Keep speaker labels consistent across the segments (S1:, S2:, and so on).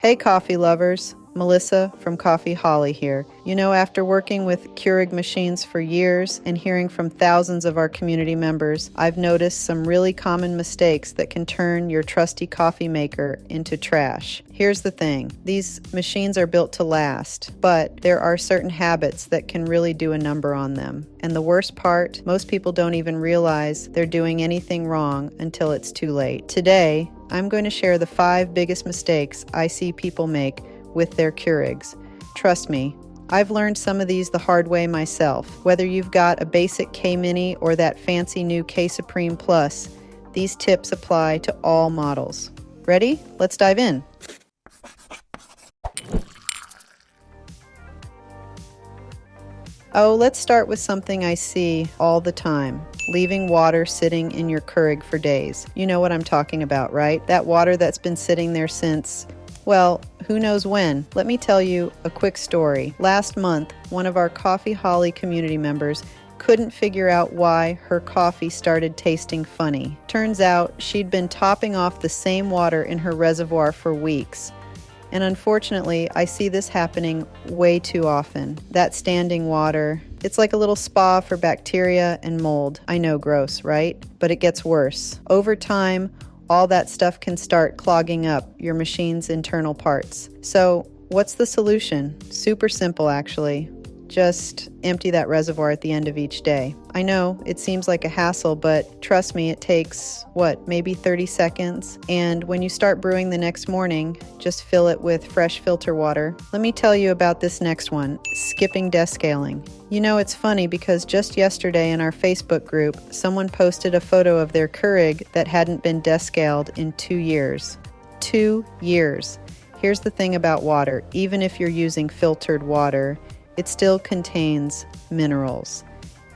S1: Hey coffee lovers, Melissa from Coffee Holli here. You know, after working with Keurig machines for years and hearing from thousands of our community members, I've noticed some really common mistakes that can turn your trusty coffee maker into trash. Here's the thing, these machines are built to last, but there are certain habits that can really do a number on them. And the worst part, most people don't even realize they're doing anything wrong until it's too late. Today, I'm going to share the 5 biggest mistakes I see people make with their Keurigs. Trust me, I've learned some of these the hard way myself. Whether you've got a basic K-Mini or that fancy new K-Supreme Plus, these tips apply to all models. Ready? Let's dive in. Oh, let's start with something I see all the time. Leaving water sitting in your Keurig for days. You know what I'm talking about, right? That water that's been sitting there since, well, who knows when. Let me tell you a quick story. Last month, one of our Coffee Holli community members couldn't figure out why her coffee started tasting funny. Turns out she'd been topping off the same water in her reservoir for weeks. And unfortunately, I see this happening way too often. That standing water, it's like a little spa for bacteria and mold. I know, gross, right? But it gets worse. Over time, all that stuff can start clogging up your machine's internal parts. So, what's the solution? Super simple, actually. Just empty that reservoir at the end of each day. I know it seems like a hassle, but trust me, it takes, maybe 30 seconds. And when you start brewing the next morning, just fill it with fresh filter water. Let me tell you about this next one, skipping descaling. You know, it's funny because just yesterday in our Facebook group, someone posted a photo of their Keurig that hadn't been descaled in 2 years. 2 years. Here's the thing about water. Even if you're using filtered water, it still contains minerals.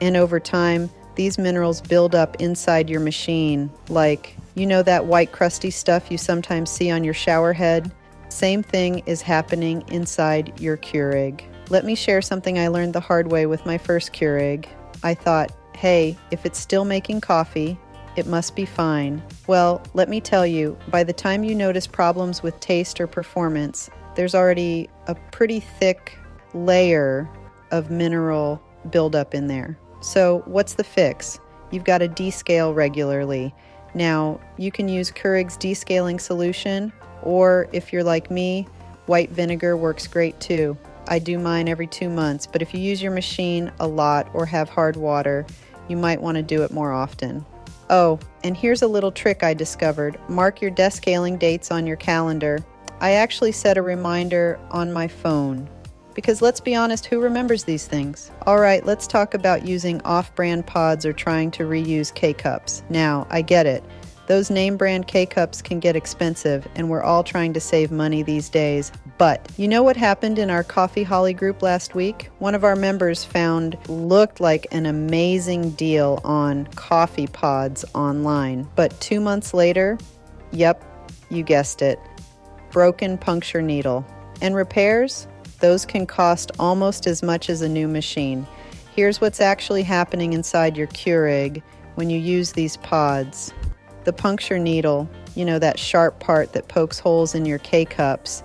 S1: And over time, these minerals build up inside your machine, like, you know that white crusty stuff you sometimes see on your shower head? Same thing is happening inside your Keurig. Let me share something I learned the hard way with my first Keurig. I thought, hey, if it's still making coffee, it must be fine. Well, let me tell you, by the time you notice problems with taste or performance, there's already a pretty thick layer of mineral buildup in there. So what's the fix? You've got to descale regularly. Now, you can use Keurig's descaling solution, or if you're like me, white vinegar works great too. I do mine every 2 months, but if you use your machine a lot or have hard water, you might want to do it more often. Oh, and here's a little trick I discovered. Mark your descaling dates on your calendar. I actually set a reminder on my phone. Because let's be honest, who remembers these things? All right, let's talk about using off-brand pods or trying to reuse K-Cups. Now, I get it. Those name brand K-Cups can get expensive, and we're all trying to save money these days. But you know what happened in our Coffee Holli group last week? One of our members looked like an amazing deal on coffee pods online. But 2 months later, yep, you guessed it, broken puncture needle. And repairs? Those can cost almost as much as a new machine. Here's what's actually happening inside your Keurig when you use these pods. The puncture needle, you know, that sharp part that pokes holes in your K-Cups,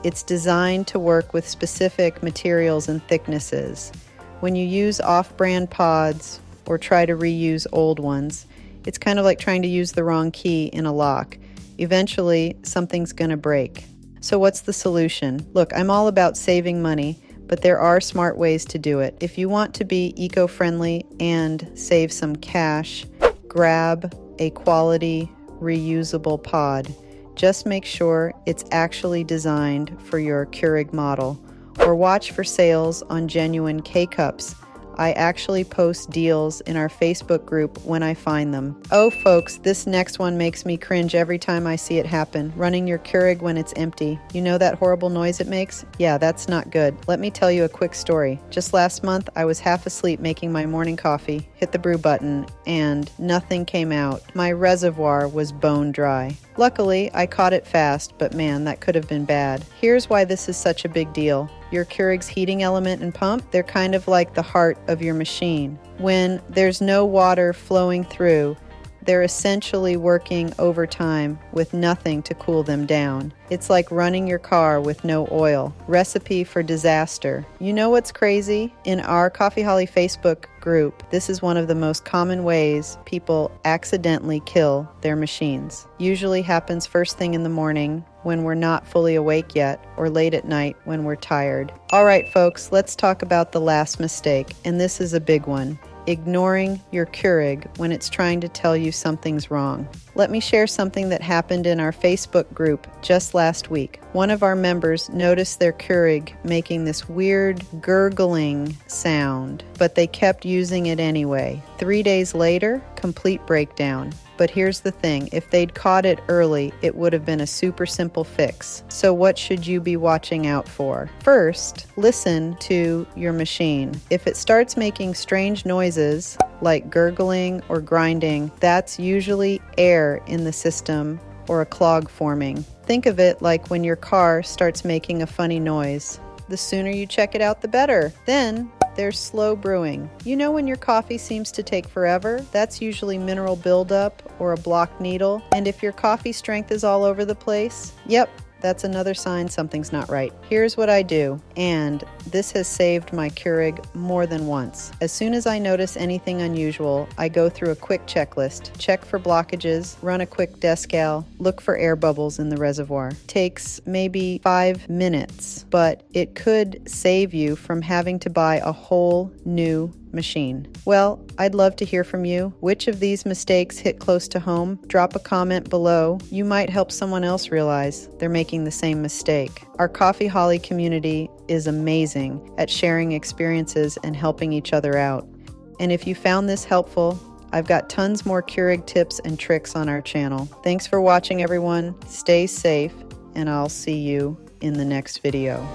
S1: it's designed to work with specific materials and thicknesses. When you use off-brand pods or try to reuse old ones, it's kind of like trying to use the wrong key in a lock. Eventually, something's going to break. So what's the solution? Look, I'm all about saving money, but there are smart ways to do it. If you want to be eco-friendly and save some cash, grab a quality reusable pod. Just make sure it's actually designed for your Keurig model, or watch for sales on genuine K-Cups. I actually post deals in our Facebook group when I find them. Oh folks, this next one makes me cringe every time I see it happen. Running your Keurig when it's empty. You know that horrible noise it makes? Yeah, that's not good. Let me tell you a quick story. Just last month, I was half asleep making my morning coffee, hit the brew button, and nothing came out. My reservoir was bone dry. Luckily, I caught it fast, but man, that could have been bad. Here's why this is such a big deal. Your Keurig's heating element and pump, they're kind of like the heart of your machine. When there's no water flowing through, They're essentially working overtime with nothing to cool them down. It's like running your car with no oil. Recipe for disaster. You know what's crazy? In our Coffee Holli Facebook group, this is one of the most common ways people accidentally kill their machines. Usually happens first thing in the morning when we're not fully awake yet, or late at night when we're tired. All right, folks, let's talk about the last mistake, and this is a big one. Ignoring your Keurig when it's trying to tell you something's wrong. Let me share something that happened in our Facebook group just last week. One of our members noticed their Keurig making this weird gurgling sound, but they kept using it anyway. 3 days later, complete breakdown. But here's the thing, if they'd caught it early, it would have been a super simple fix. So what should you be watching out for? First, listen to your machine. If it starts making strange noises, like gurgling or grinding, that's usually air in the system or a clog forming. Think of it like when your car starts making a funny noise. The sooner you check it out, the better. Then, there's slow brewing. You know when your coffee seems to take forever? That's usually mineral buildup or a blocked needle. And if your coffee strength is all over the place, yep, that's another sign something's not right. Here's what I do, and this has saved my Keurig more than once. As soon as I notice anything unusual, I go through a quick checklist, check for blockages, run a quick descal, look for air bubbles in the reservoir. Takes maybe 5 minutes, but it could save you from having to buy a whole new machine. Well, I'd love to hear from you. Which of these mistakes hit close to home? Drop a comment below. You might help someone else realize they're making the same mistake. Our Coffee Holli community is amazing at sharing experiences and helping each other out. And if you found this helpful, I've got tons more Keurig tips and tricks on our channel. Thanks for watching, everyone. Stay safe, and I'll see you in the next video.